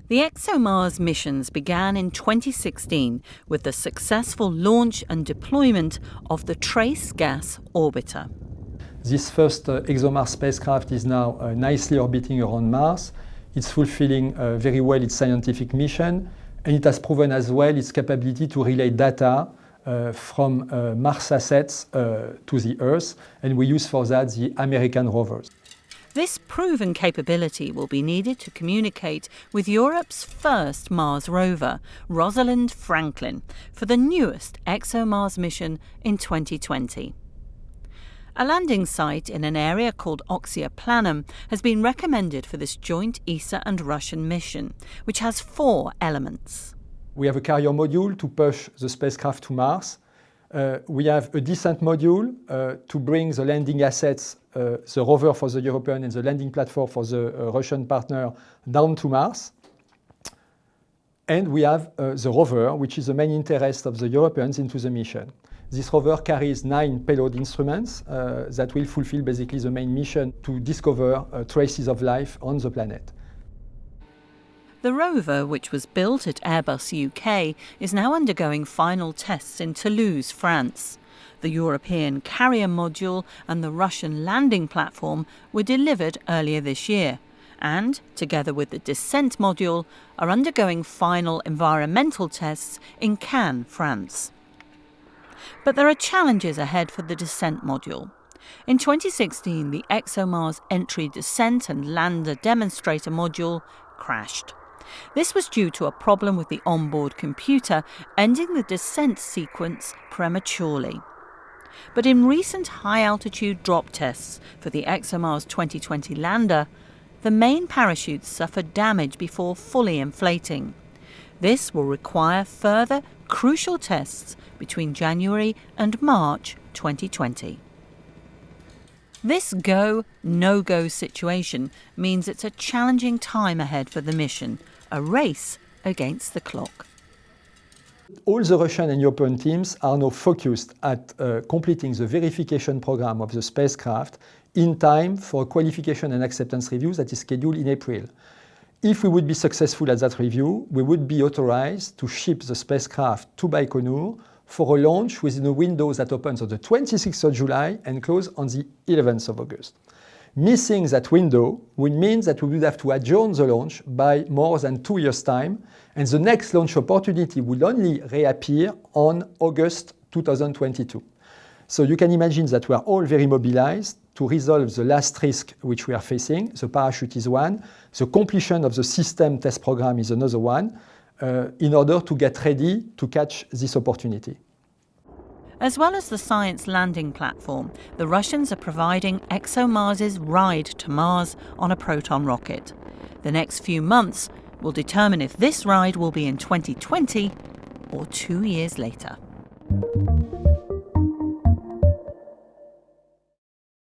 The ExoMars missions began in 2016 with the successful launch and deployment of the Trace Gas Orbiter. This first ExoMars spacecraft is now nicely orbiting around Mars. It's fulfilling very well its scientific mission, and it has proven as well its capability to relay data from Mars assets to the Earth, and we use for that the American rovers. This proven capability will be needed to communicate with Europe's first Mars rover, Rosalind Franklin, for the newest ExoMars mission in 2020. A landing site in an area called Oxia Planum has been recommended for this joint ESA and Russian mission, which has 4 elements. We have a carrier module to push the spacecraft to Mars. We have a descent module to bring the landing assets, the rover for the European and the landing platform for the Russian partner, down to Mars. And we have the rover, which is the main interest of the Europeans into the mission. This rover carries 9 payload instruments that will fulfill basically the main mission to discover traces of life on the planet. The rover, which was built at Airbus UK, is now undergoing final tests in Toulouse, France. The European carrier module and the Russian landing platform were delivered earlier this year and, together with the descent module, are undergoing final environmental tests in Cannes, France. But there are challenges ahead for the descent module. In 2016, the ExoMars entry descent and lander demonstrator module crashed. This was due to a problem with the onboard computer, ending the descent sequence prematurely. But in recent high-altitude drop tests for the ExoMars 2020 lander, the main parachutes suffered damage before fully inflating. This will require further crucial tests between January and March 2020. This go, no-go situation means it's a challenging time ahead for the mission, a race against the clock. All the Russian and European teams are now focused at completing the verification program of the spacecraft in time for a qualification and acceptance review that is scheduled in April. If we would be successful at that review, we would be authorized to ship the spacecraft to Baikonur for a launch within a window that opens on the 26th of July and closes on the 11th of August. Missing that window would mean that we would have to adjourn the launch by more than 2 years' time, and the next launch opportunity would only reappear on August 2022. So you can imagine that we are all very mobilized to resolve the last risk which we are facing. The parachute is one, the completion of the system test program is another one, in order to get ready to catch this opportunity. As well as the science landing platform, the Russians are providing ExoMars' ride to Mars on a Proton rocket. The next few months will determine if this ride will be in 2020 or 2 years later.